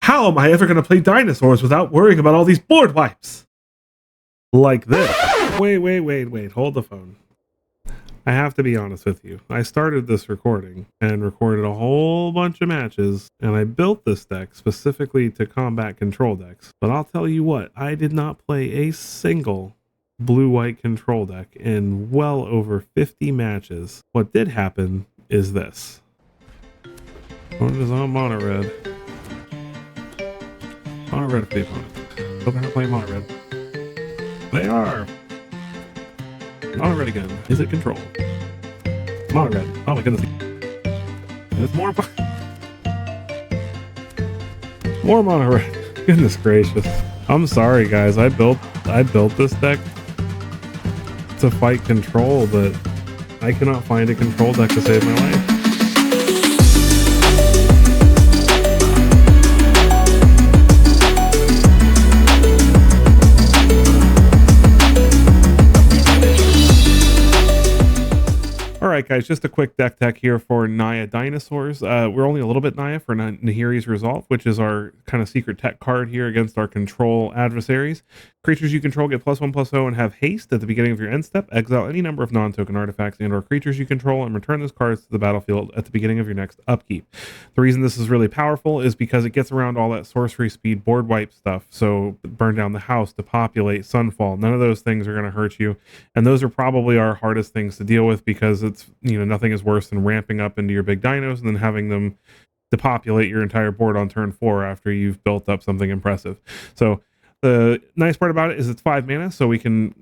How am I ever going to play dinosaurs without worrying about all these board wipes? Like this. Wait. Hold the phone. I have to be honest with you. I started this recording and recorded a whole bunch of matches, and I built this deck specifically to combat control decks. But I'll tell you what, I did not play a single blue-white control deck in well over 50 matches. What did happen is this. Opponent is on mono red. Mono red for the opponent. Hope they're not playing mono red. They are. Mono red again. Is it control? Mono red. Oh my goodness. There's more. More mono red. Goodness gracious. I'm sorry guys. I built this deck to fight control, but I cannot find a control deck to save my life. Alright guys, just a quick deck tech here for Naya Dinosaurs. We're only a little bit Naya for Nahiri's Resolve, which is our kind of secret tech card here against our control adversaries. Creatures you control get +1/+0 and have haste at the beginning of your end step. Exile any number of non-token artifacts and or creatures you control and return those cards to the battlefield at the beginning of your next upkeep. The reason this is really powerful is because it gets around all that sorcery speed board wipe stuff. So burn down the house, to populate, sunfall, none of those things are going to hurt you. And those are probably our hardest things to deal with because it's, you know, nothing is worse than ramping up into your big dinos and then having them depopulate your entire board on turn 4 after you've built up something impressive. So the nice part about it is it's 5 mana, so we can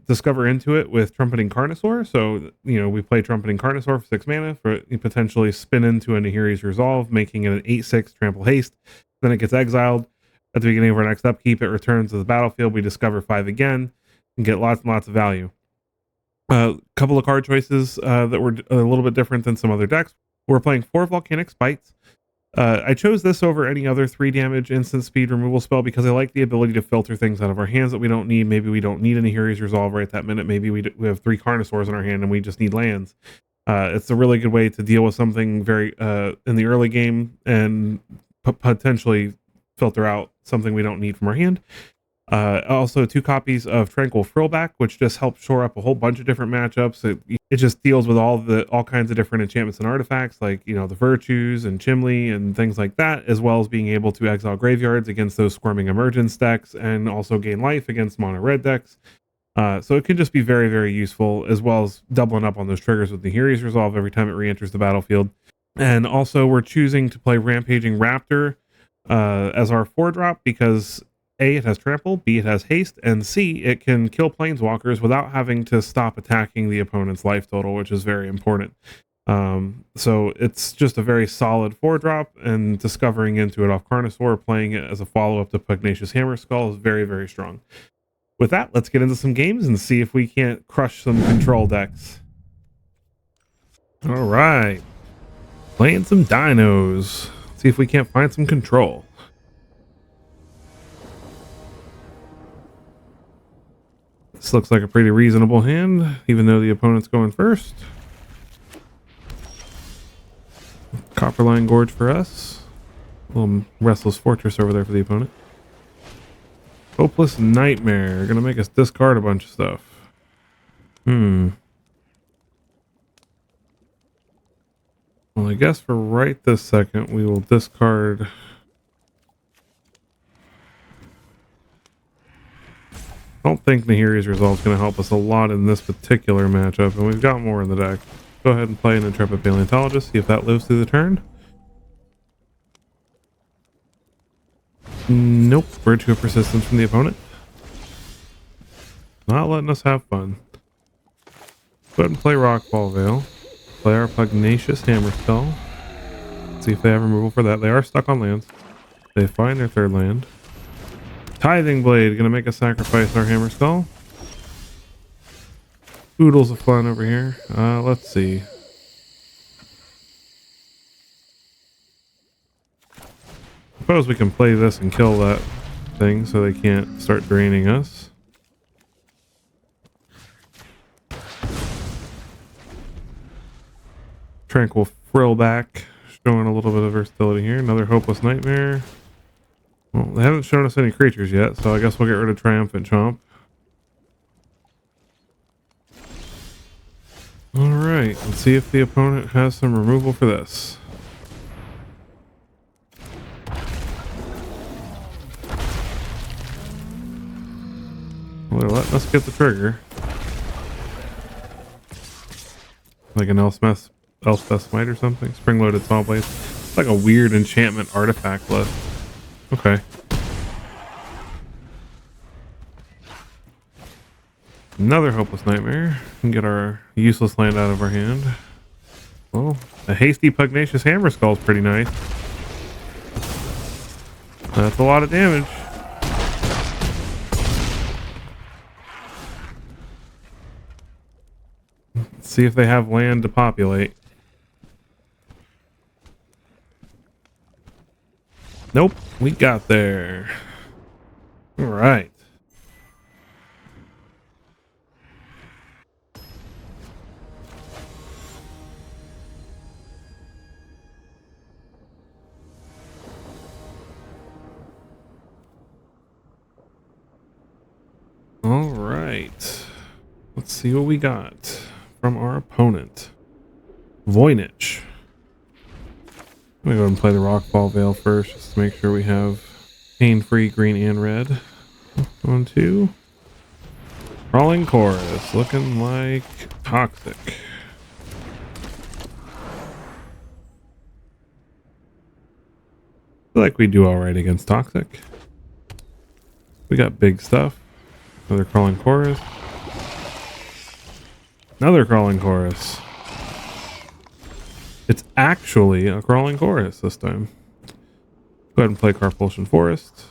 discover into it with Trumpeting Carnosaur. So, you know, we play Trumpeting Carnosaur for 6 mana for potentially spin into a Nahiri's Resolve, making it an 8/6 trample haste. Then it gets exiled at the beginning of our next upkeep. It returns to the battlefield. We discover 5 again and get lots and lots of value. A couple of card choices that were a little bit different than some other decks. We're playing 4 Volcanic Spites. I chose this over any other 3 damage instant speed removal spell because I like the ability to filter things out of our hands that we don't need. Maybe we don't need any Nahiri's Resolve right that minute. Maybe we have 3 Carnosaurs in our hand and we just need lands. It's a really good way to deal with something very in the early game and potentially filter out something we don't need from our hand. Also 2 copies of Tranquil Frillback, which just helps shore up a whole bunch of different matchups. It just deals with all kinds of different enchantments and artifacts, like, you know, the Virtues and Chimley and things like that, as well as being able to exile graveyards against those Squirming Emergence decks and also gain life against mono red decks. So it can just be very, very useful, as well as doubling up on those triggers with the Nahiri's Resolve every time it re-enters the battlefield. And also we're choosing to play Rampaging Raptor as our 4-drop because A, it has trample, B, it has haste, and C, it can kill planeswalkers without having to stop attacking the opponent's life total, which is very important. So it's just a very solid 4-drop, and discovering into it off Carnosaur, playing it as a follow-up to Pugnacious Hammerskull is very, very strong. With that, let's get into some games and see if we can't crush some control decks. All right. Playing some dinos. See if we can't find some control. This looks like a pretty reasonable hand, even though the opponent's going first. Copperline Gorge for us. A little Restless Fortress over there for the opponent. Hopeless Nightmare. Gonna make us discard a bunch of stuff. Well, I guess for right this second, we will discard... I don't think Nahiri's Resolve is going to help us a lot in this particular matchup, and we've got more in the deck. Go ahead and play an Intrepid Paleontologist, see if that lives through the turn. Nope, Virtue of Persistence from the opponent. Not letting us have fun. Go ahead and play Rockfall Veil. Play our Pugnacious Hammerskull. See if they have removal for that. They are stuck on lands. They find their 3rd land. Tithing Blade, gonna make us sacrifice our Hammerskull. Oodles of fun over here. Let's see. Suppose we can play this and kill that thing so they can't start draining us. Tranquil Frillback, showing a little bit of versatility here. Another Hopeless Nightmare. Well, they haven't shown us any creatures yet, so I guess we'll get rid of Triumphant Chomp. Alright, let's see if the opponent has some removal for this. Well, they're letting us get the trigger. Like an Elspeth Smite or something. Spring-loaded Saw Blade. It's like a weird enchantment artifact list. Okay. Another Hopeless Nightmare. And get our useless land out of our hand. Well, a hasty Pugnacious Hammer Skull is pretty nice. That's a lot of damage. Let's see if they have land to populate. Nope, we got there. All right. All right. Let's see what we got from our opponent. Voynich. I'm gonna go ahead and play the Rockfall Veil first, just to make sure we have pain-free green and red. 1, 2. Crawling Chorus, looking like toxic. I feel like we do alright against toxic. We got big stuff. Another Crawling Chorus. Another Crawling Chorus. It's actually a Crawling Chorus this time. Go ahead and play Carpulsion Forest.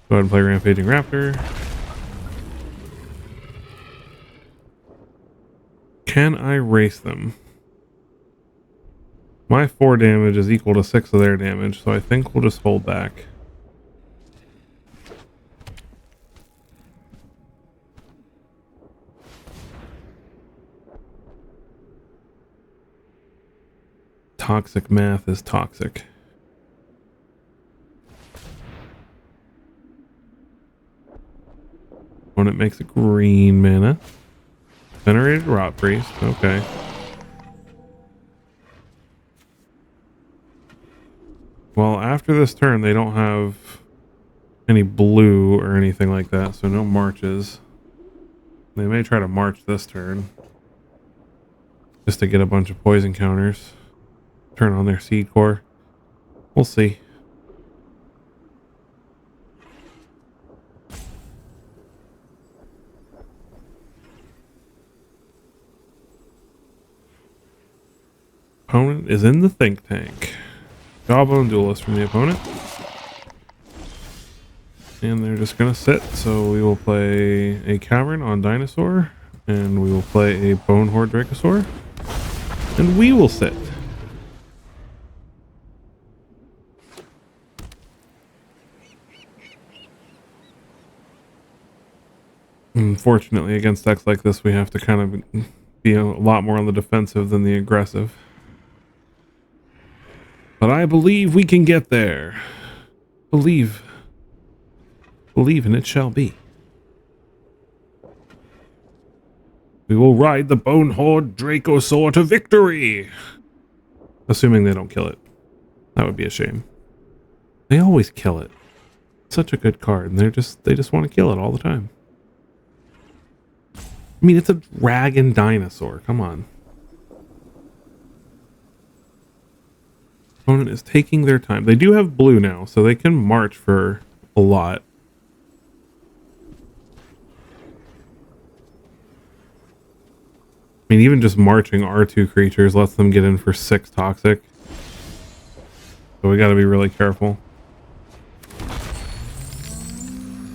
Go ahead and play Rampaging Raptor. Can I race them? My 4 damage is equal to 6 of their damage, so I think we'll just hold back. Toxic math is toxic. Opponent makes a green mana. Generated Rot Priest. Okay. Well, after this turn, they don't have any blue or anything like that, so no marches. They may try to march this turn. Just to get a bunch of poison counters. Turn on their Seed Core. We'll see. Opponent is in the think tank. Jawbone Duelist from the opponent. And they're just gonna sit, so we will play a Cavern on Dinosaur, and we will play a Bone Horde Dracosaur, and we will sit. Unfortunately, against decks like this, we have to kind of be a lot more on the defensive than the aggressive. But I believe we can get there. Believe and it shall be. We will ride the Bone Horde Dracosaur to victory! Assuming they don't kill it. That would be a shame. They always kill it. Such a good card, and they just want to kill it all the time. I mean, it's a dragon dinosaur. Come on. Opponent is taking their time. They do have blue now, so they can march for a lot. I mean, even just marching our 2 creatures lets them get in for 6 toxic. So we gotta be really careful.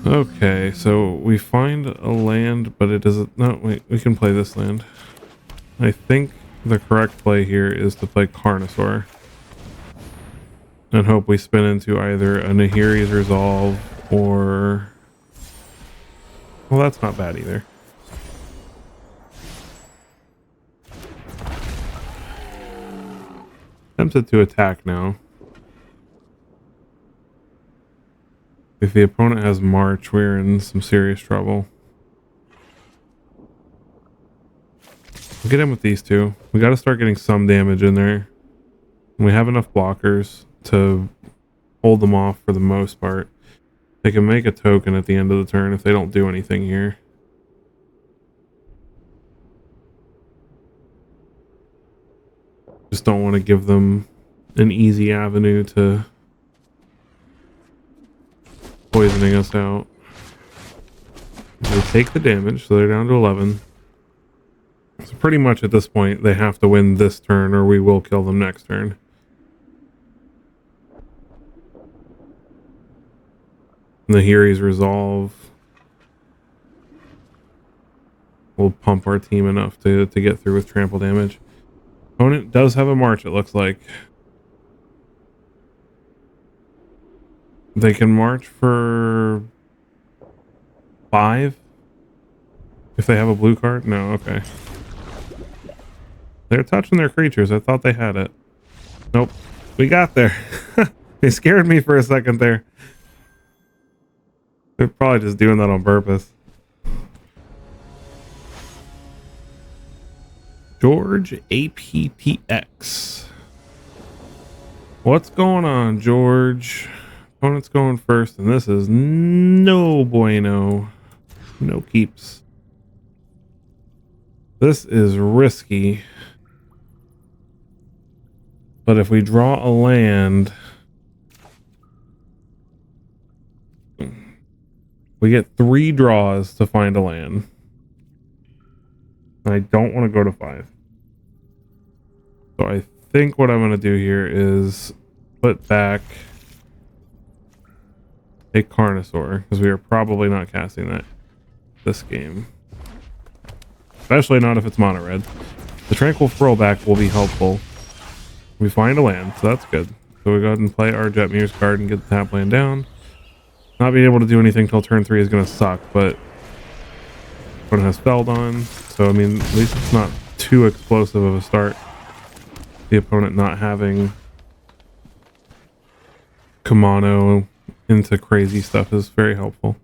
Okay, so we find a land, but it doesn't... No, wait, we can play this land. I think the correct play here is to play Carnosaur. And hope we spin into either a Nahiri's Resolve or... Well, that's not bad either. Tempted to attack now. If the opponent has March, we're in some serious trouble. We'll get in with these two. We got to start getting some damage in there. And we have enough blockers to hold them off for the most part. They can make a token at the end of the turn if they don't do anything here. Just don't want to give them an easy avenue to poisoning us out. They take the damage, so they're down to 11. So pretty much at this point, they have to win this turn or we will kill them next turn. Nahiri's resolve will pump our team enough to get through with trample damage. Opponent does have a march, it looks like. They can march for 5 if they have a blue card. No, okay. They're touching their creatures. I thought they had it. Nope. We got there. They scared me for a second there. They're probably just doing that on purpose. George APTX. What's going on, George? Opponent's going first, and this is no bueno. No keeps. This is risky. But if we draw a land, we get 3 draws to find a land. I don't want to go to 5. So I think what I'm going to do here is put back a Carnosaur, because we are probably not casting that this game. Especially not if it's mono red. The Tranquil Throwback will be helpful. We find a land, so that's good. So we go ahead and play our Jetmir's card and get the tap land down. Not being able to do anything till turn 3 is going to suck, but opponent has Feldon, so I mean, at least it's not too explosive of a start. The opponent not having Kamano into crazy stuff is very helpful.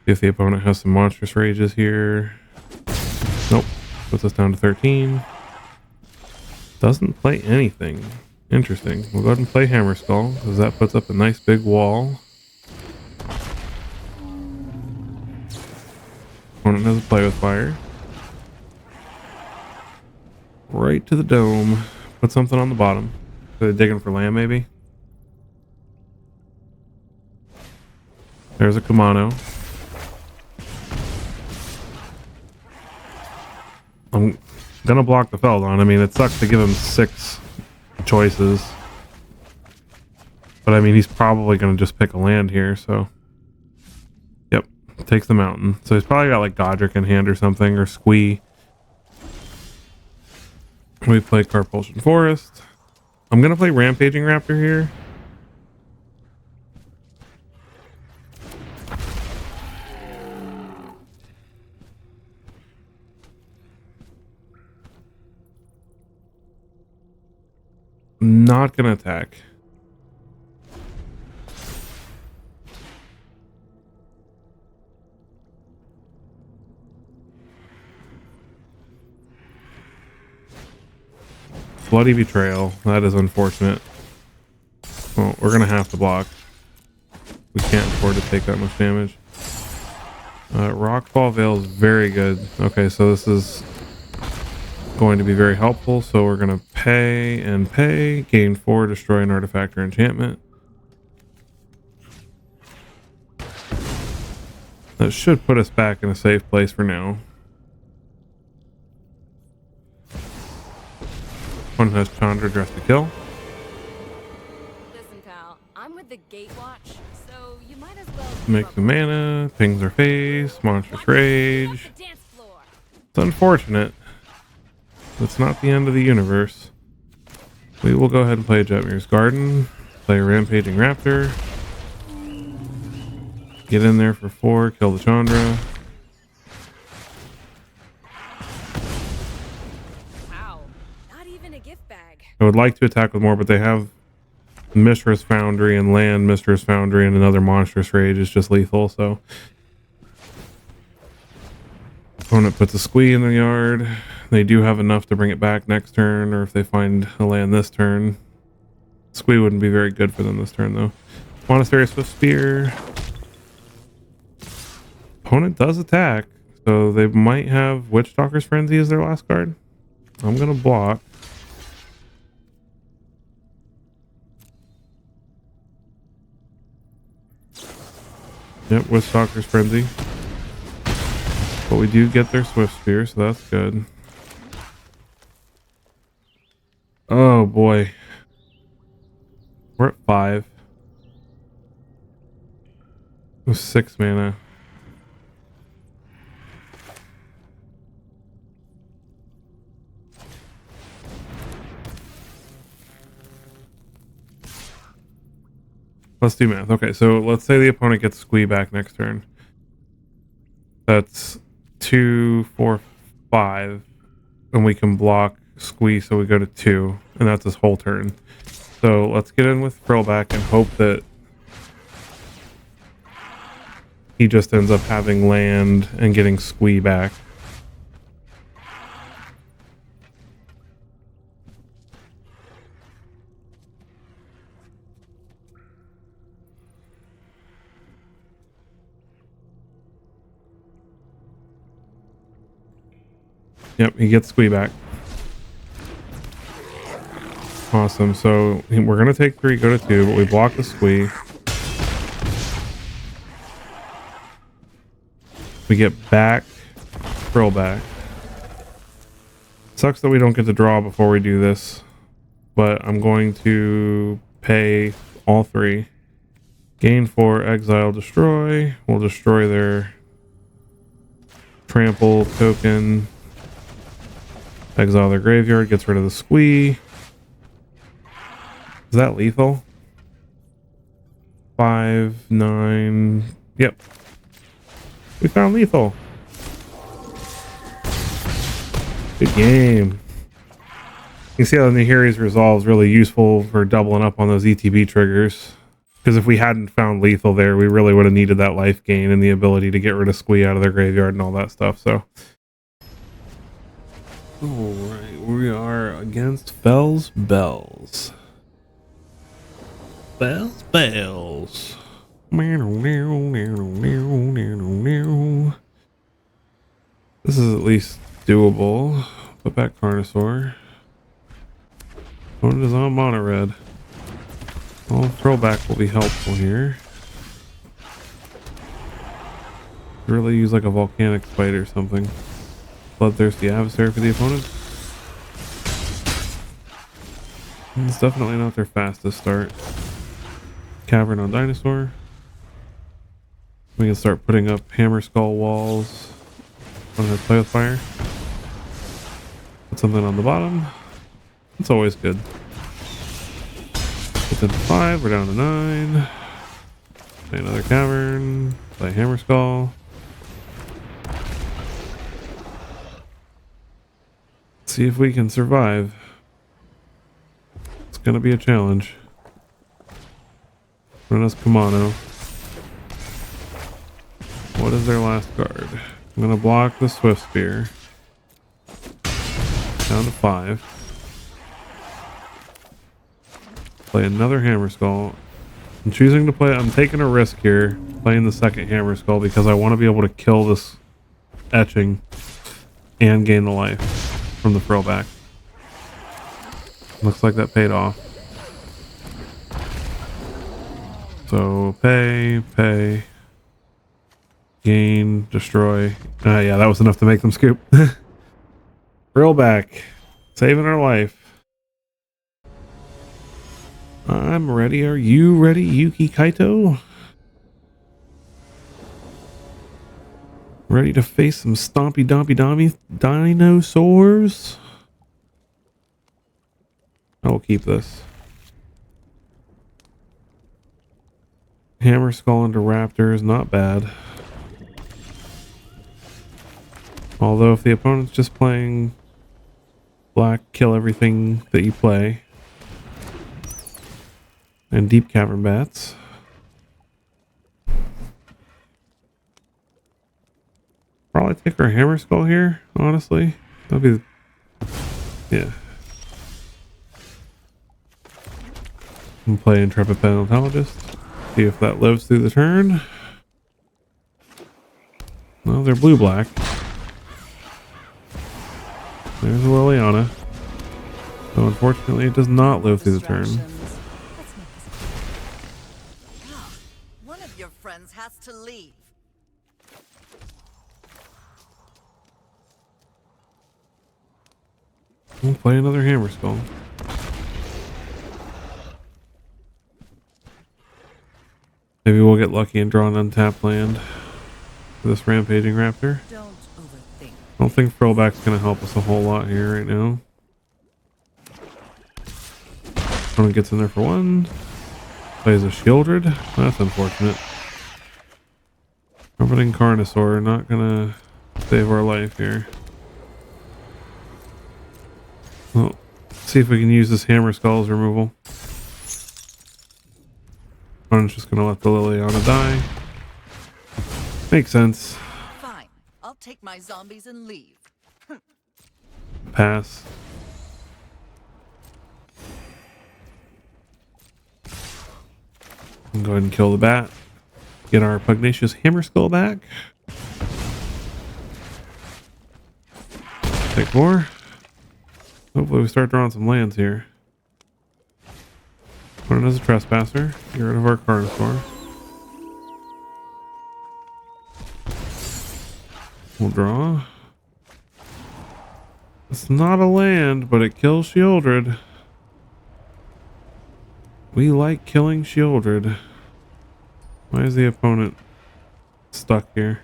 If the opponent has some monstrous rages here. Nope. Puts us down to 13. Doesn't play anything. Interesting. We'll go ahead and play Hammer Skull, because that puts up a nice big wall. Opponent has a Play with Fire. Right to the dome. Put something on the bottom. So they're digging for land, maybe? There's a Kamano. I'm gonna block the Feldon. I mean, it sucks to give him 6 choices. But I mean, he's probably gonna just pick a land here, so. Yep, takes the mountain. So he's probably got like Godric in hand or something, or Squee. We play Carpulsion Forest. I'm gonna play Rampaging Raptor here. Not gonna attack. Bloody Betrayal. That is unfortunate. Well, we're gonna have to block. We can't afford to take that much damage. Rockfall Veil is very good. Okay, so this is going to be very helpful. So we're gonna pay and pay. Gain 4, destroy an artifact or enchantment. That should put us back in a safe place for now. One has Chandra dressed to kill. Listen, pal, I'm with the Gatewatch, so you might as well Make the mana, pings our face, monstrous rage. dance floor. It's unfortunate. It's not the end of the universe. We will go ahead and play Jetmir's Garden, play Rampaging Raptor. Get in there for 4, kill the Chandra. Wow, not even a gift bag. I would like to attack with more, but they have Mishra's Foundry and land Mishra's Foundry and another Monstrous Rage is just lethal, so. Opponent puts a squee in their yard. They do have enough to bring it back next turn, or if they find a land this turn. Squee wouldn't be very good for them this turn, though. Monastery Swift Spear. Opponent does attack, so they might have Witchstalker's Frenzy as their last card. I'm gonna block. Yep, Witchstalker's Frenzy. But we do get their Swift Spear, so that's good. Oh boy. We're at 5. With 6 mana. Let's do math. Okay, so let's say the opponent gets squee back next turn. That's 2, 4, 5. And we can block squee, so we go to 2. And that's his whole turn. So let's get in with Frillback and hope that he just ends up having land and getting squee back. Yep, he gets squee back. Awesome. So we're going to take 3, go to 2, but we block the squee. We get back, Frillback. Sucks that we don't get to draw before we do this, but I'm going to pay all 3. Gain 4, exile, destroy. We'll destroy their trample token. Exile their graveyard, gets rid of the squee. Is that lethal? 5, 9. Yep. We found lethal. Good game. You can see how the Nahiri's Resolve is really useful for doubling up on those ETB triggers. Because if we hadn't found lethal there, we really would have needed that life gain and the ability to get rid of squee out of their graveyard and all that stuff. So, alright, we are against Fell's Bells. Bells, bells. This is at least doable. Put back Carnosaur. Opponent is on mono red. Well, Throwback will be helpful here. Really use like a volcanic spite or something. Bloodthirsty Adversary for the opponent. It's definitely not their fastest start. Cavern on Dinosaur. We can start putting up Hammer Skull walls. On her Play with Fire. Put something on the bottom. It's always good. It's at 5, we're down to 9. Play another Cavern. Play Hammer Skull. See if we can survive. It's gonna be a challenge. Run us Kamano. What is their last card? I'm gonna block the Swift Spear. Down to 5. Play another Hammer Skull. I'm choosing to play. I'm taking a risk here, playing the second Hammer Skull because I want to be able to kill this etching and gain the life from the Throwback. Looks like that paid off. So pay, gain, destroy. Yeah, that was enough to make them scoop. Throwback, saving our life. I'm ready. Are you ready, Yuki Kaito? Ready to face some stompy dompy dinosaurs? I will keep this. Hammer Skull into Raptors, not bad. Although if the opponent's just playing black, kill everything that you play, And deep cavern bats. Probably take our hammer skull here, honestly. That'd be... yeah. And play Intrepid Paleontologist. See if that lives through the turn. Well, they're blue-black. There's a Liliana. So unfortunately it does not live through the turn. One of your friends has to leave. We'll play another hammer skull. Maybe we'll get lucky and draw an untapped land for this rampaging raptor. Don't overthink. I don't think Frillback's going to help us a whole lot here right now. Opponent gets in there for one. Plays a Shieldred. That's unfortunate. Orbiting Carnosaur, not going to save our life here. Well, let's see if we can use this hammer skull as removal. Opponent's just going to let the Liliana die. Makes sense. Fine. I'll take my zombies and leave. Pass. And go ahead and kill the bat. Get our pugnacious hammer skull back. Take more. Hopefully we start drawing some lands here. Put it as a trespasser. Get rid of our Carnosaur. We'll draw. It's not a land, but it kills Shieldred. We like killing Shieldred. Why is the opponent stuck here?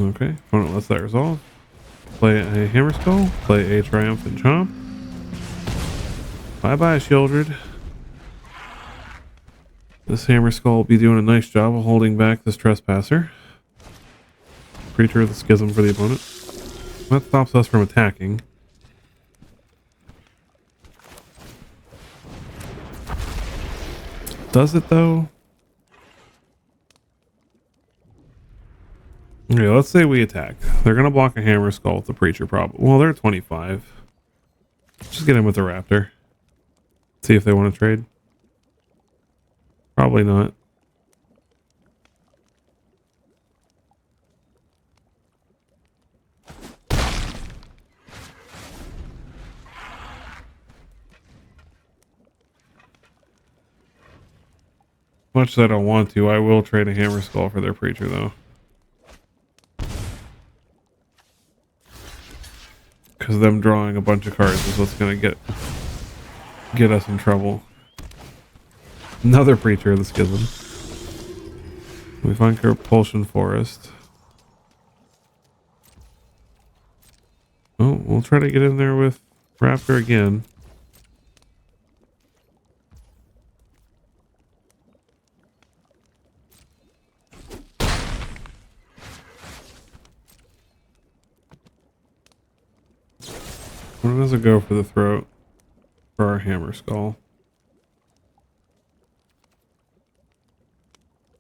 Okay, opponent lets that resolve. Play a hammer skull. Play a triumphant chomp. Bye bye, Shieldred. This hammer skull will be doing a nice job of holding back this trespasser. Creature of the schism for the opponent. That stops us from attacking. Does it though? Okay, let's say we attack. They're gonna block a hammer skull with the preacher probably. Well, they're 25. Just get in with the raptor. See if they want to trade. Probably not. Much as I don't want to, I will trade a hammer skull for their preacher though. Because them drawing a bunch of cards is what's gonna get us in trouble. Another preacher of the schism. We find Repulsion Forest. Oh, we'll try to get in there with Raptor again. What does it go for the throat for our hammer skull?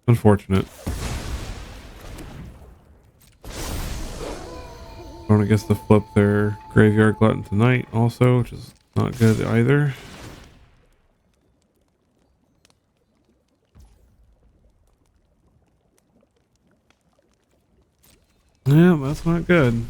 Unfortunate. Opponent gets to flip their graveyard glutton tonight also, which is not good either. Yeah, that's not good.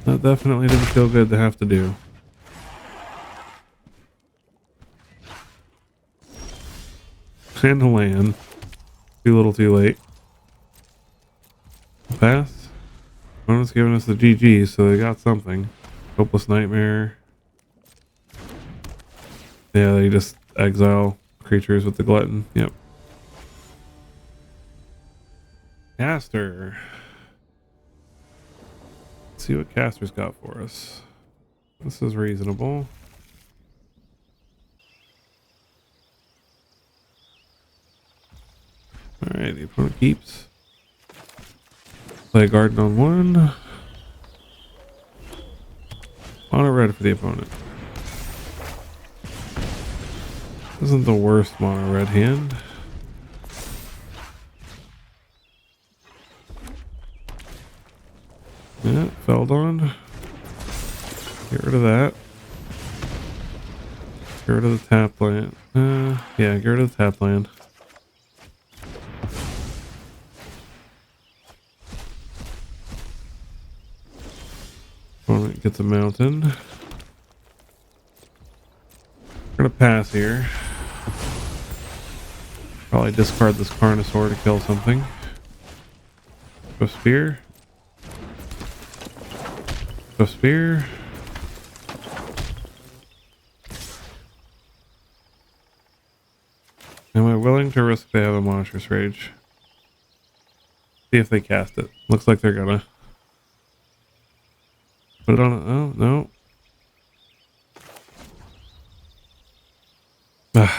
That definitely didn't feel good to have to do. And to land. Too little too late. Pass. Opponent's giving us the GG, so they got something. Hopeless Nightmare. Yeah, they just exile creatures with the glutton. Yep. Caster. Let's see what Caster's got for us. This is reasonable. Alright, the opponent keeps. Play a garden on 1. Mono red for the opponent. Isn't the worst mono red hand. Yeah, Feldon. Get rid of that. Get rid of the tap land. Yeah, get rid of the tap land. Opponent gets a mountain. We're gonna pass here. Probably discard this Carnosaur to kill something. Go spear. Go spear. Am I willing to risk they have a Monstrous Rage? See if they cast it. Looks like they're gonna. Put it on. Oh, no.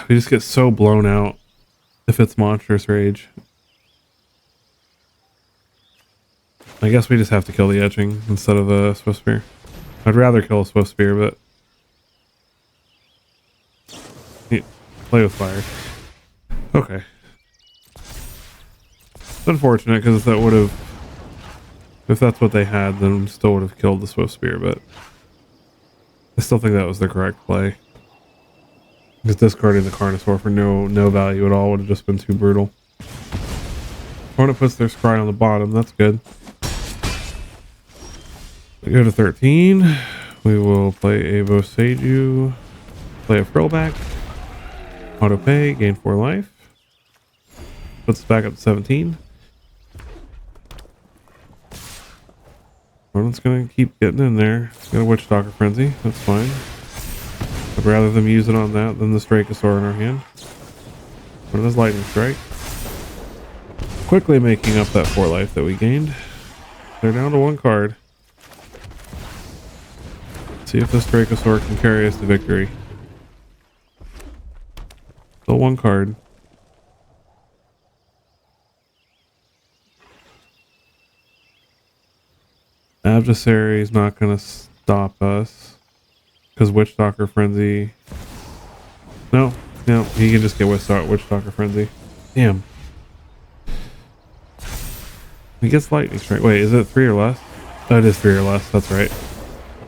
We just get so blown out if it's Monstrous Rage. I guess we just have to kill the etching instead of a Swift Spear. I'd rather kill a Swift Spear, but yeah, play with fire. Okay. It's unfortunate because that would have, if that's what they had, then still would have killed the Swift Spear, but I still think that was the correct play. Because discarding the Carnosaur for no value at all would have just been too brutal. Opponent puts their scry on the bottom, that's good. We go to 13. We will play a Boseiju, play a Frillback, auto pay, gain 4 life. Puts us back up to 17. Opponent's gonna keep getting in there. Got a Witchstalker Frenzy, that's fine. I'd rather them use it on that than the Strachosaur in our hand. What is Lightning Strike? Quickly making up that 4 life that we gained. They're down to 1 card. Let's see if this Strachosaur can carry us to victory. Still 1 card. Adversary is not going to stop us. Because Witchstalker Frenzy... No, he can just get Witchstalker Frenzy. Damn. He gets Lightning Strike. Wait, is it 3 or less? Oh, it is 3 or less, that's right.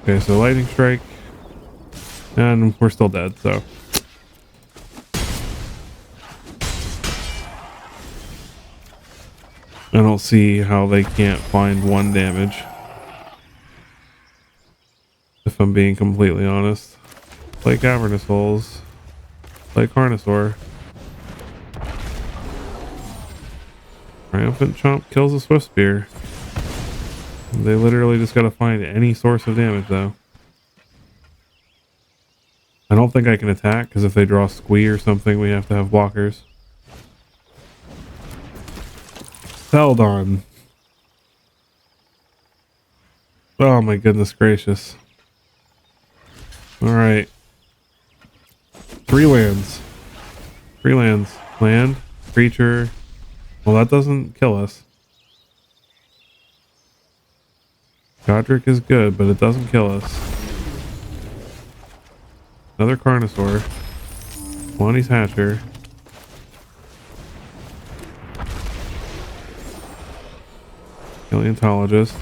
Okay, so Lightning Strike. And we're still dead, so... I don't see how they can't find 1 damage. If I'm being completely honest. Play Cavernous Holes. Play Carnosaur. Triumphant Chomp kills a Swift Spear. They literally just gotta find any source of damage though. I don't think I can attack because if they draw Squee or something we have to have blockers. Feldon. Oh my goodness gracious. Alright. 3 lands. 3 lands. Land, creature. Well, that doesn't kill us. Godric is good, but it doesn't kill us. Another Carnosaur. Lonnie's Hatcher. Paleontologist.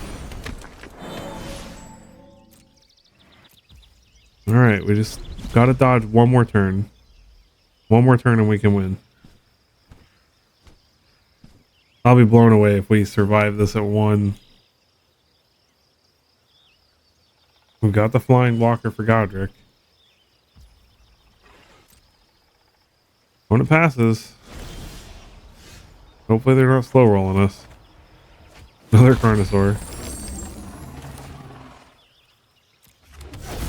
Alright, we just gotta dodge 1 more turn. 1 more turn and we can win. I'll be blown away if we survive this at 1. We've got the flying blocker for Godric. When it passes, hopefully they're not slow rolling us. Another Carnosaur.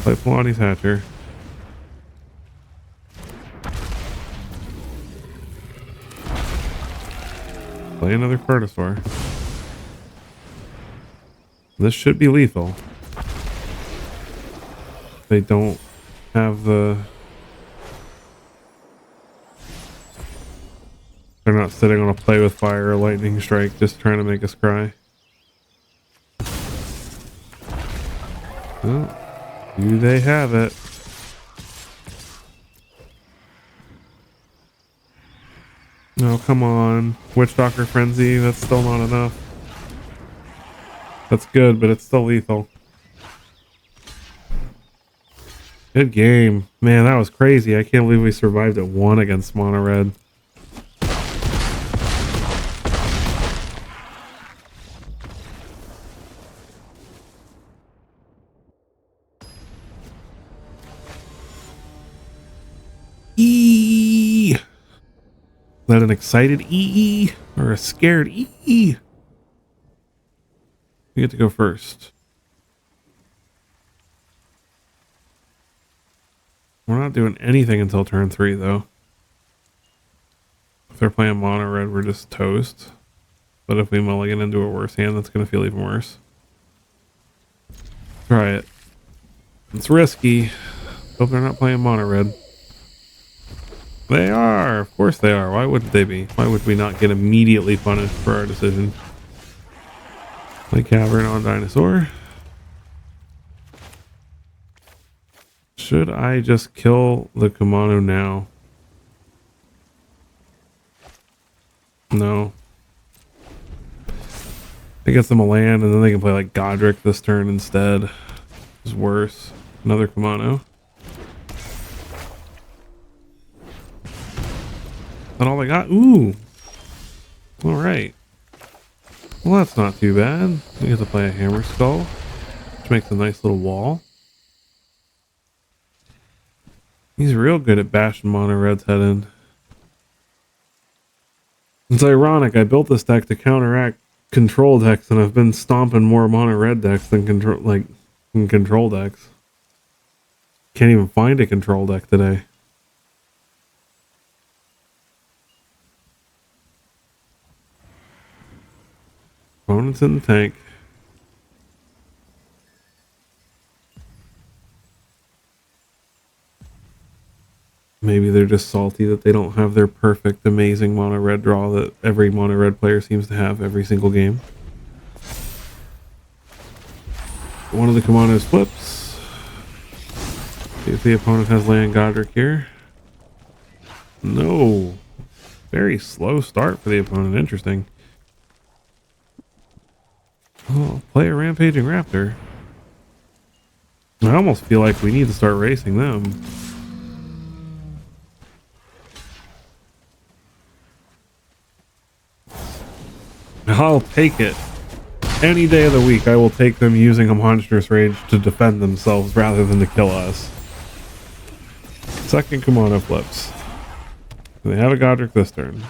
Play Polani's Hatcher. Play another Carnosaur. This should be lethal. They don't have the... They're not sitting on a play with fire or lightning strike, just trying to make us cry. Oh, do they have it? No, come on. Witch Doctor Frenzy, that's still not enough. That's good, but it's still lethal. Good game. Man, that was crazy. I can't believe we survived at 1 against Mono Red. Is that an excited ee or a scared ee? You get to go first. We're not doing anything until turn 3, though. If they're playing mono red, we're just toast. But if we mulligan into a worse hand, that's going to feel even worse. Try it. It's risky. Hope they're not playing mono red. They are! Of course they are. Why wouldn't they be? Why would we not get immediately punished for our decision? Play Cavern on Dinosaur. Should I just kill the Kumano now? No. It gets them a land, and then they can play like Godric this turn instead. It's worse. Another Kumano. That all I got? Ooh. Alright. Well, that's not too bad. We get to play a Hammer Skull, which makes a nice little wall. He's real good at bashing mono red's head in. It's ironic, I built this deck to counteract control decks, and I've been stomping more mono red decks than control decks. Can't even find a control deck today. Opponents in the tank. Maybe they're just salty that they don't have their perfect, amazing mono red draw that every mono red player seems to have every single game. One of the Kumanos flips. See if the opponent has land Godric here. No. Very slow start for the opponent. Interesting. Oh, play a Rampaging Raptor. I almost feel like we need to start racing them. I'll take it. Any day of the week, I will take them using a Monstrous Rage to defend themselves rather than to kill us. Second Kumano flips. They have a Godric this turn.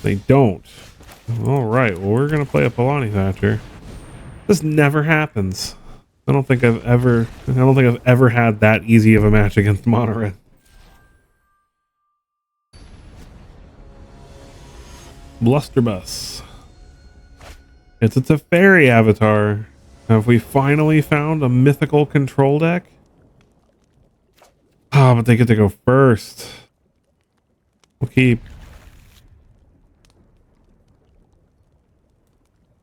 They don't. Alright, well we're going to play a Polani Thatcher. This never happens. I don't think I've ever had that easy of a match against Mono Red. Blusterbus. It's a Teferi avatar. Have we finally found a mythical control deck? Ah, but they get to go first. We'll keep.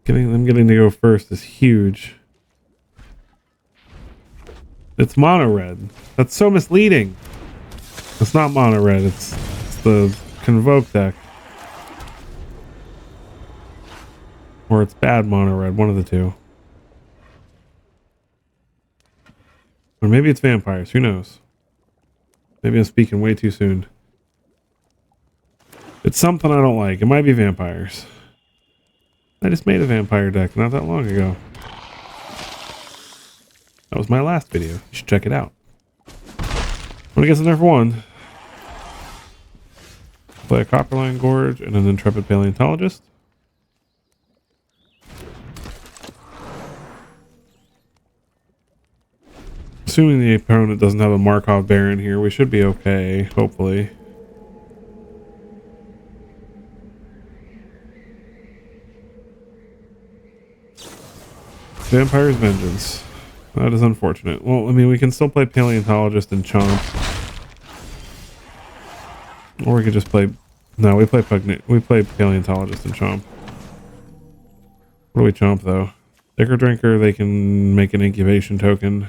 Getting to go first is huge. It's mono red. That's so misleading. It's not mono red. It's the Convoke deck. Or it's bad mono red. One of the two. Or maybe it's vampires. Who knows? Maybe I'm speaking way too soon. It's something I don't like. It might be vampires. I just made a vampire deck not that long ago. That was my last video. You should check it out. When it gets in there for one, play a Copperline Gorge and an Intrepid Paleontologist. Assuming the opponent doesn't have a Markov Baron here, we should be okay, hopefully. Vampire's Vengeance. That is unfortunate. Well, I mean, we can still play Paleontologist and Chomp. Or we could just play No, we play paleontologist and chomp. What do we chomp though? Ichor drinker, they can make an incubation token.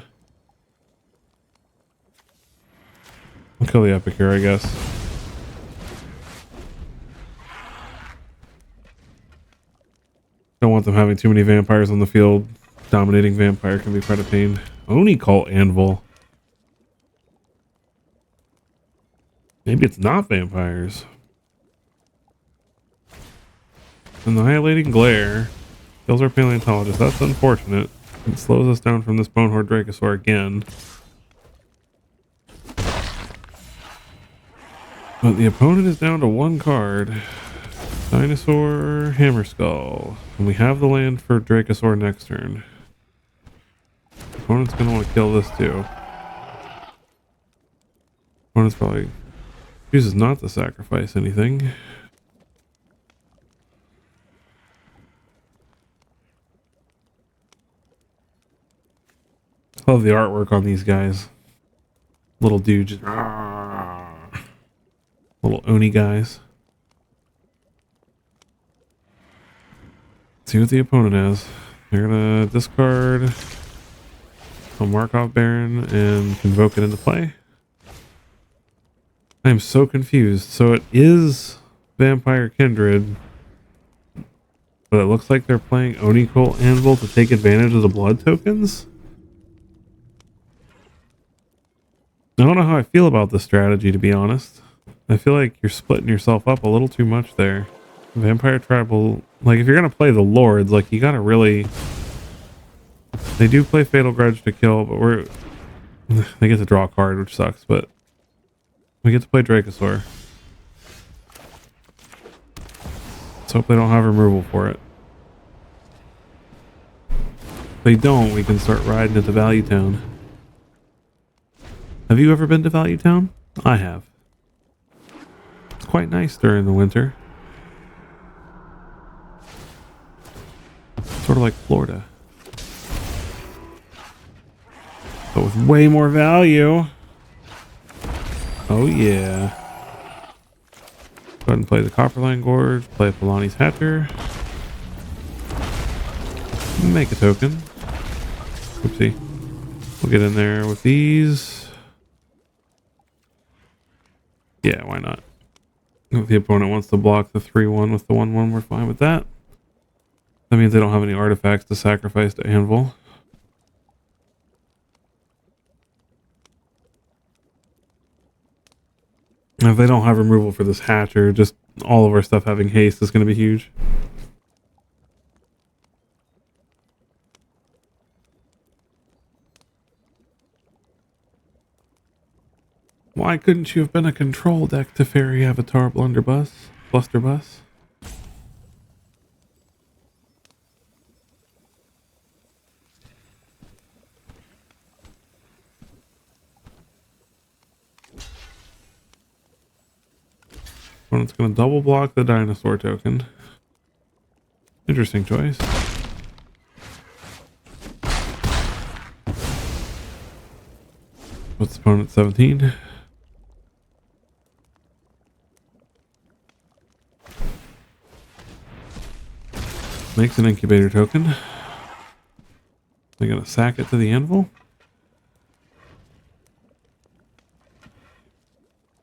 I'll kill the epic here, I guess. Don't want them having too many vampires on the field. Dominating vampire can be quite a pain. Oni cult anvil. Maybe it's not vampires. Annihilating glare. Kills our paleontologist. That's unfortunate. It slows us down from this bonehorde dracosaur again. But the opponent is down to one card. Dinosaur, Hammer Skull. And we have the land for dracosaur next turn. The opponent's going to want to kill this too. Opponent's probably chooses not to sacrifice anything. Love the artwork on these guys. Little dude just little Oni guys. See what the opponent has. They're gonna discard a Markov Baron and convoke it into play. I am so confused. So it is Vampire Kindred, but it looks like they're playing Oni Cult Anvil to take advantage of the blood tokens. I don't know how I feel about this strategy, to be honest. I feel like you're splitting yourself up a little too much there. Vampire Tribal, like if you're gonna play the Lords, like you gotta really... They do play Fatal Grudge to kill, but they get to draw a card, which sucks, but we get to play Dracosaur. Let's hope they don't have removal for it. If they don't, we can start riding into Value Town. Have you ever been to Value Town? I have. It's quite nice during the winter. Sort of like Florida. But with way more value. Oh yeah. Go ahead and play the Copperline Gorge. Play Polani's Hatcher. Make a token. Oopsie. We'll get in there with these. Yeah, why not? If the opponent wants to block the 3-1 with the 1-1, we're fine with that. That means they don't have any artifacts to sacrifice to Anvil. If they don't have removal for this Hatcher, just all of our stuff having haste is going to be huge. Why couldn't you have been a control deck to Fairy Avatar Blunderbuss? Blusterbus? Opponent's going to double block the dinosaur token. Interesting choice. What's the opponent? 17? Makes an incubator token. They're going to sack it to the anvil.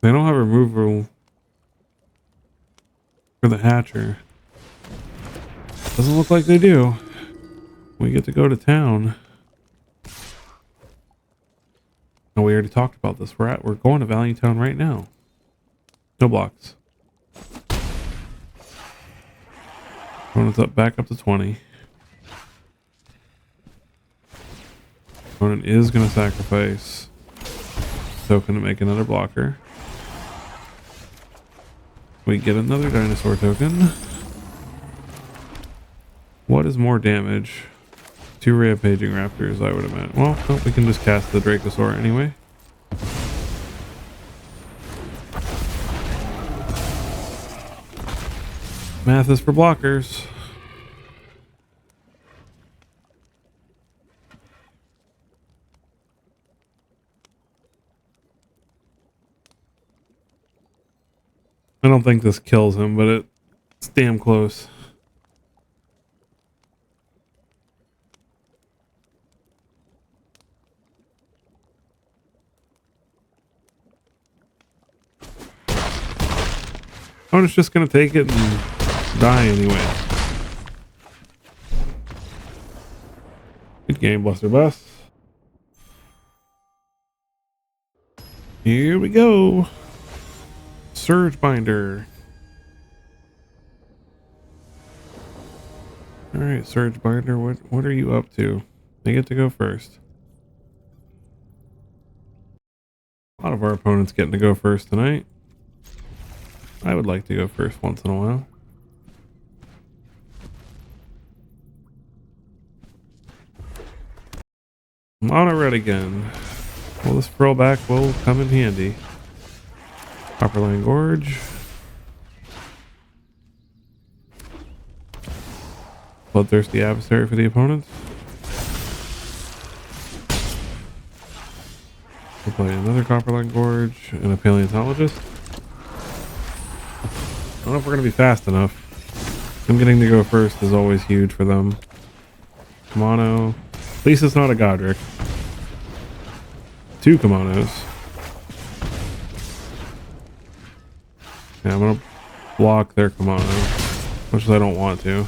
They don't have removal for the Hatcher. Doesn't look like they do. We get to go to town. No, we already talked about this. We're going to Value Town right now. No blocks. Opponent's back up to 20. Opponent is going to sacrifice token to make another blocker. We get another dinosaur token. What is more damage? 2 rampaging raptors, I would imagine. Well, no, we can just cast the Dracosaur anyway. Math is for blockers. I don't think this kills him, but it's damn close. Oh, it's just gonna take it and die anyway. Good game, Buster Bus. Here we go. Surge Binder. Alright, Surge Binder, what are you up to? They get to go first. A lot of our opponents getting to go first tonight. I would like to go first once in a while. Mono red again. Well, this throwback will come in handy. Copperline Gorge. Bloodthirsty adversary for the opponents. We'll play another Copperline Gorge and a Paleontologist. I don't know if we're going to be fast enough. Them getting to go first is always huge for them. Kamano. At least it's not a Godric. 2 Kamanos. Yeah, I'm going to block their Kamano. Much as I don't want to.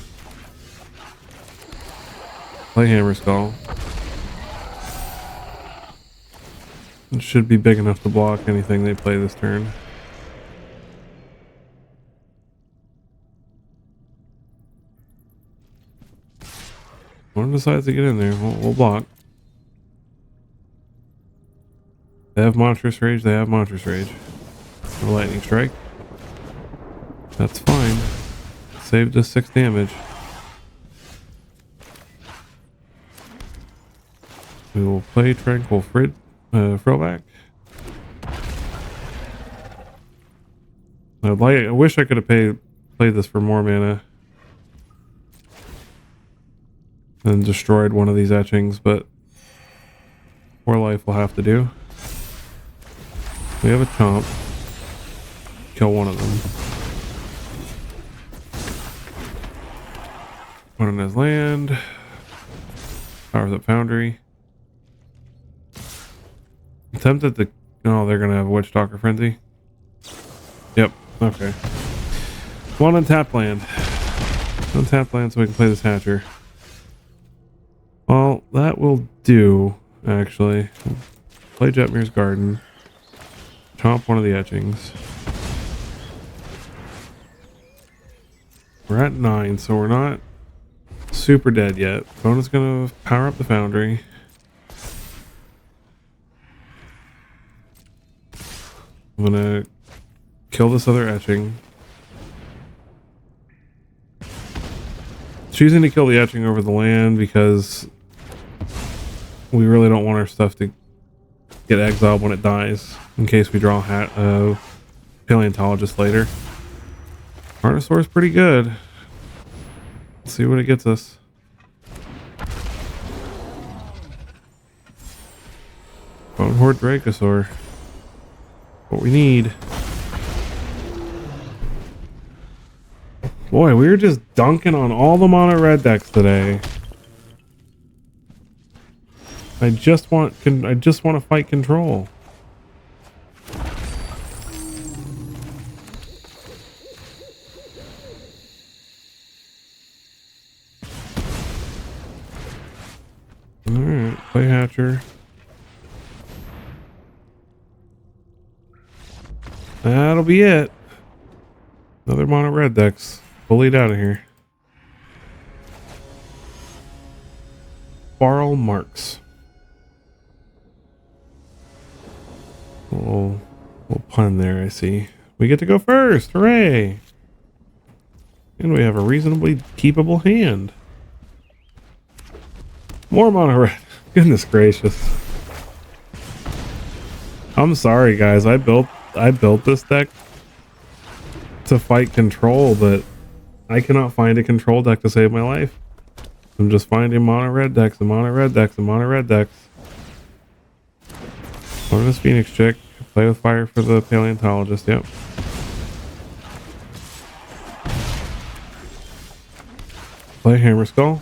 Play Hammer Skull. It should be big enough to block anything they play this turn. One decides to get in there, we'll block. They have Monstrous Rage, they have Monstrous Rage. No Lightning Strike. That's fine. Saved us 6 damage. We will play Tranquil Throwback. I wish I could have played this for more mana. And destroyed one of these etchings, but 4 life will have to do. We have a Chomp. Kill one of them. Put on his land. Powers up Foundry. I'm tempted to... Oh, they're going to have a Witch Stalker Frenzy. Yep, okay. One untapped land. Untapped land so we can play this Hatcher. Well, that will do, actually. Play Jetmir's Garden. Chomp one of the etchings. We're at 9, so we're not super dead yet. Opponent's gonna power up the Foundry. I'm gonna kill this other etching. Choosing to kill the etching over the land because we really don't want our stuff to get exiled when it dies, in case we draw Paleontologist later. Carnosaur's pretty good. Let's see what it gets us. Bone Horde Dracosaur. What we need. Boy, we were just dunking on all the mono red decks today. I just want to fight control. Alright, play Hatcher. That'll be it. Another mono red decks. Bullied out of here. Barrel Marks. Little pun there, I see. We get to go first. Hooray! And we have a reasonably keepable hand. More mono red. Goodness gracious. I'm sorry, guys. I built this deck to fight control, but I cannot find a control deck to save my life. I'm just finding mono red decks and mono red decks and mono red decks. Bonus Phoenix Chick. Play with fire for the Paleontologist. Yep. play Hammer Skull.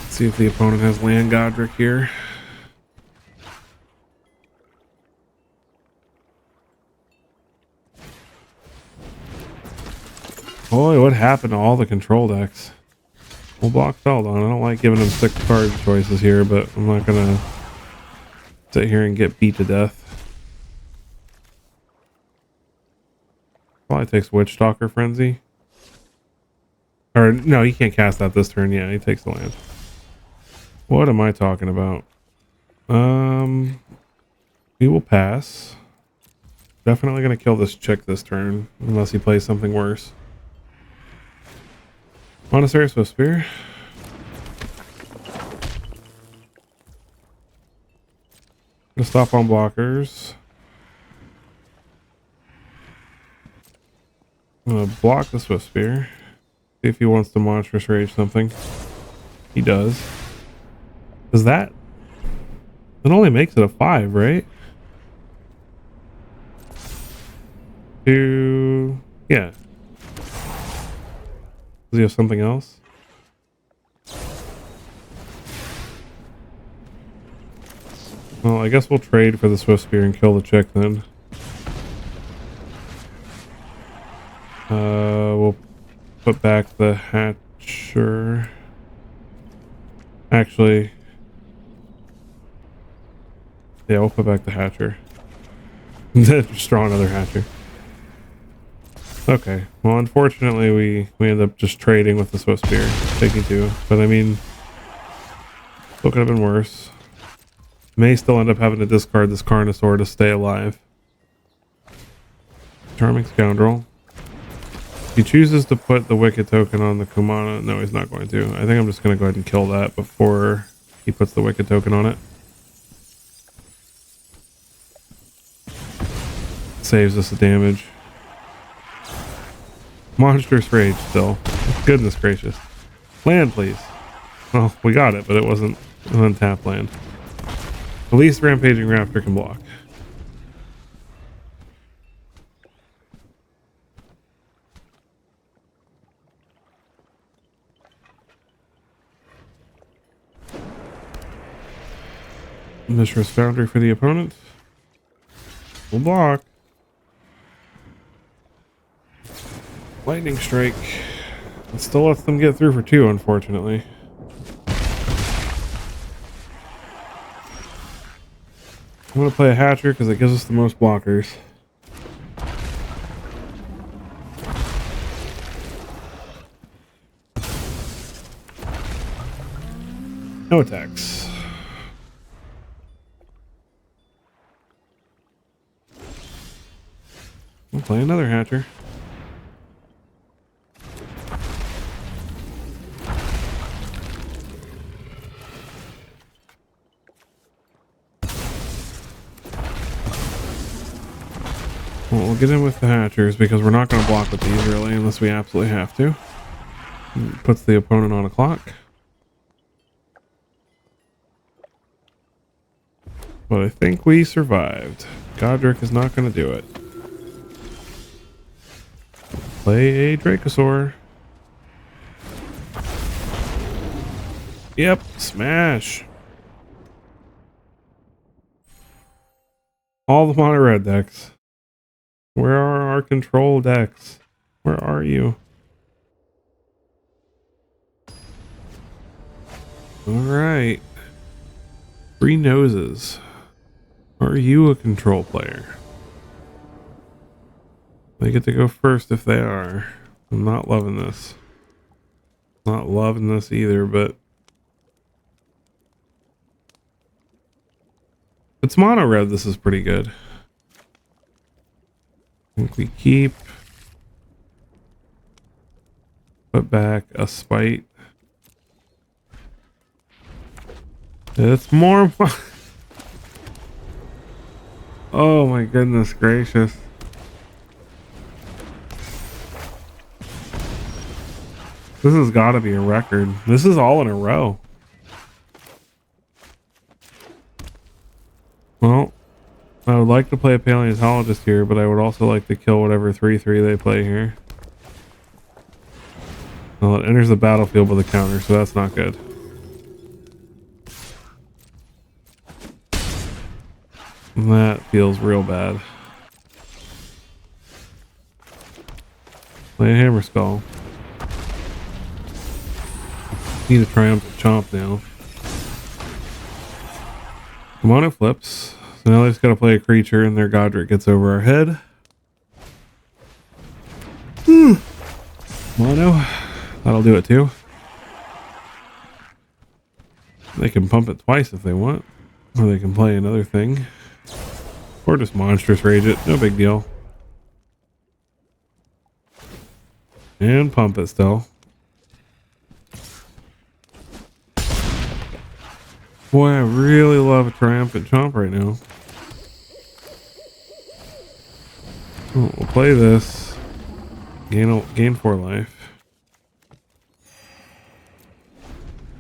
See if the opponent has land Godric here. Boy, what happened to all the control decks? We'll block Feldon. I don't like giving him 6 card choices here, but I'm not gonna sit here and get beat to death. Probably takes Witchstalker Frenzy. Or no, he can't cast that this turn. Yeah, he takes the land. What am I talking about? We will pass. Definitely gonna kill this chick this turn, unless he plays something worse. Monastery Swift Spear. Gonna stop on blockers. I'm gonna block the Swift Spear. See if he wants to Monstrous Rage something. He does. Does that? It only makes it a 5, right? 2. Yeah. Does he have something else? Well, I guess we'll trade for the Swift Spear and kill the chick then. We'll put back the Hatcher. Actually, yeah, we'll put back the Hatcher. Just draw another Hatcher. Okay, well, unfortunately, we end up just trading with the Swift Spear, taking 2. But I mean, still could have been worse. May still end up having to discard this Carnosaur to stay alive. Charming Scoundrel. He chooses to put the Wicked token on the Kumana. No, he's not going to. I think I'm just going to go ahead and kill that before he puts the Wicked token on it. Saves us the damage. Monstrous Rage still. Goodness gracious. Land, please. Well, we got it, but it wasn't an untapped land. At least Rampaging Raptor can block. Mishra's Foundry for the opponent. We'll block. Lightning Strike. It still lets them get through for 2, unfortunately. I'm going to play a Hatcher because it gives us the most blockers. No attacks. We'll play another Hatcher. Well, we'll get in with the Hatchers because we're not going to block with these really unless we absolutely have to. Puts the opponent on a clock. But I think we survived. Godric is not going to do it. Play a Dracosaur. Yep, smash. All the mono red decks. Where are our control decks? Where are you? Alright. 3 noses. Are you a control player? They get to go first if they are. I'm not loving this. Not loving this either, but it's mono red. This is pretty good. I think we keep. Put back a Spite. It's more. Oh my goodness gracious. This has got to be a record. This is all in a row. Well, I would like to play a paleontologist here, but I would also like to kill whatever 3/3 they play here. Well, it enters the battlefield with a counter, so that's not good. That feels real bad. Play a hammer skull. Need a triumphant chomp now. Come on, it flips. So now they just gotta play a creature and their Godric gets over our head. Mono. That'll do it too. They can pump it twice if they want. Or they can play another thing. Or just monstrous rage it. No big deal. And pump it still. Boy, I really love a triumphant chomp right now. We'll play this. Gain 4 life.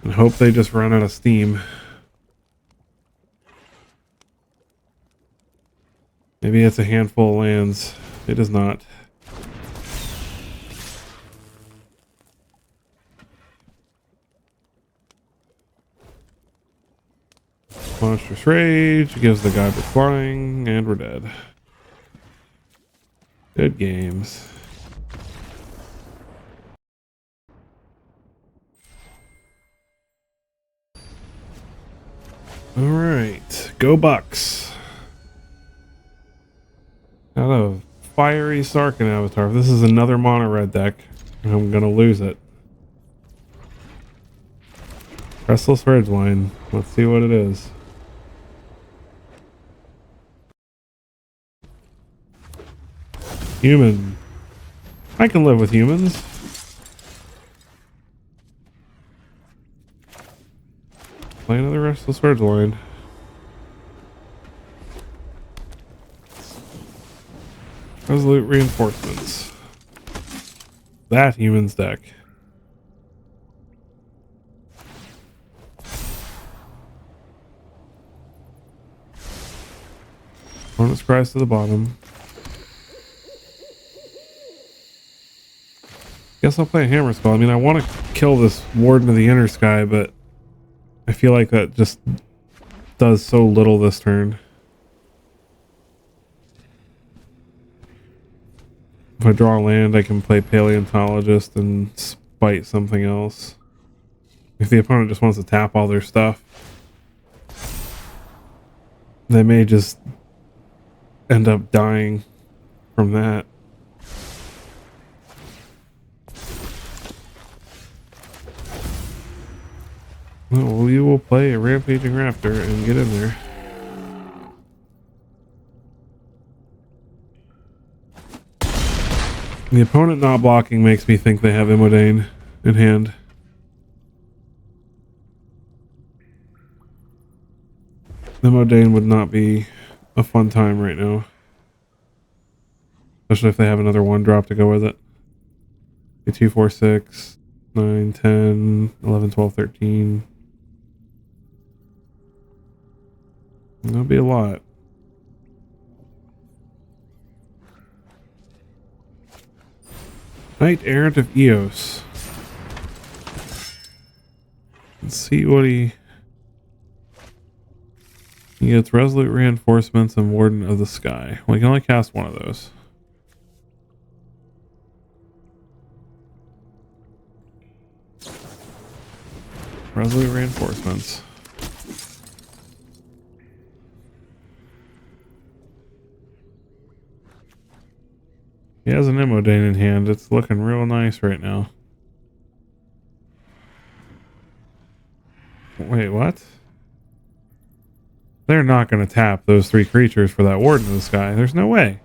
And hope they just run out of steam. Maybe it's a handful of lands. It is not. Monstrous Rage gives the guy the flying, and we're dead. Good games. Alright, go Bucks. Got a fiery Sarkin avatar. This is another mono red deck. I'm gonna lose it. Restless Ridgeline. Let's see what it is. Human. I can live with humans. Play another Restless Ridgeline. Resolute Reinforcements. That human's deck. Opponent's cries to the bottom. Guess I'll play a hammer spell. I mean, I want to kill this Warden of the Inner Sky, but I feel like that just does so little this turn. If I draw land, I can play Paleontologist and spite something else. If the opponent just wants to tap all their stuff, they may just end up dying from that. Well, we will play a Rampaging Raptor and get in there. The opponent not blocking makes me think they have Immodane in hand. Immodane would not be a fun time right now. Especially if they have another 1-drop to go with it. 2, 4, 6, 9, 10, 11, 12, 13. That'll be a lot. Knight Errant of Eos. Let's see what he gets. Resolute Reinforcements and Warden of the Sky. Well, he can only cast one of those. Resolute Reinforcements. He has an Immodane in hand. It's looking real nice right now. Wait, what? They're not going to tap those 3 creatures for that Warden of the Sky. There's no way.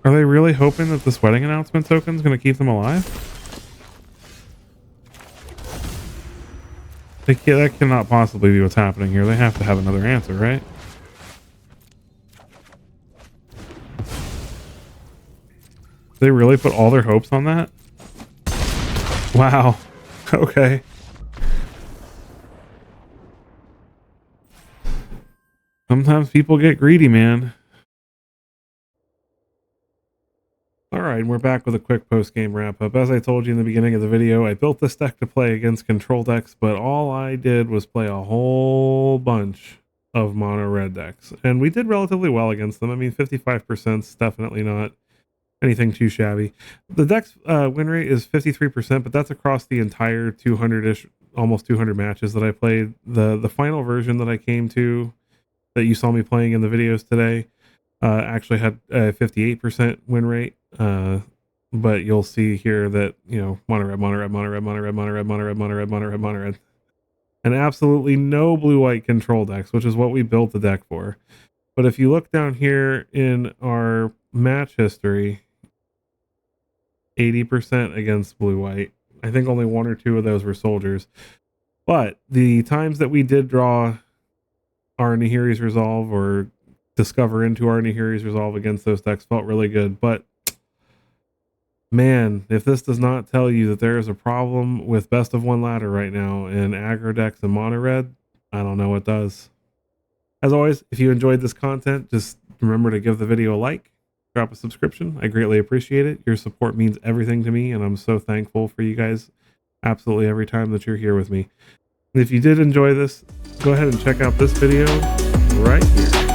Are they really hoping that this wedding announcement token is going to keep them alive? That cannot possibly be what's happening here. They have to have another answer, right? They really put all their hopes on that? Wow. Okay. Sometimes people get greedy, man. Alright, we're back with a quick post-game wrap-up. As I told you in the beginning of the video, I built this deck to play against control decks, but all I did was play a whole bunch of mono red decks. And we did relatively well against them. I mean, 55% is definitely not anything too shabby. The deck's win rate is 53%, but that's across the entire 200-ish, almost 200 matches that I played. The final version that I came to, that you saw me playing in the videos today, actually had a 58% win rate. But you'll see here that, you know, mono red, mono red, mono red, mono red, mono red, mono red, mono red, mono red, mono red, and absolutely no blue-white control decks, which is what we built the deck for. But if you look down here in our match history, 80% against blue-white. I think only 1 or 2 of those were soldiers. But the times that we did draw our Nahiri's Resolve or discover into our Nahiri's Resolve against those decks felt really good. But man, if this does not tell you that there is a problem with best of one ladder right now in aggro decks and mono red, I don't know what does. As always, if you enjoyed this content, just remember to give the video a like, drop a subscription. I greatly appreciate it. Your support means everything to me, and I'm so thankful for you guys absolutely every time that you're here with me. And if you did enjoy this, go ahead and check out this video right here.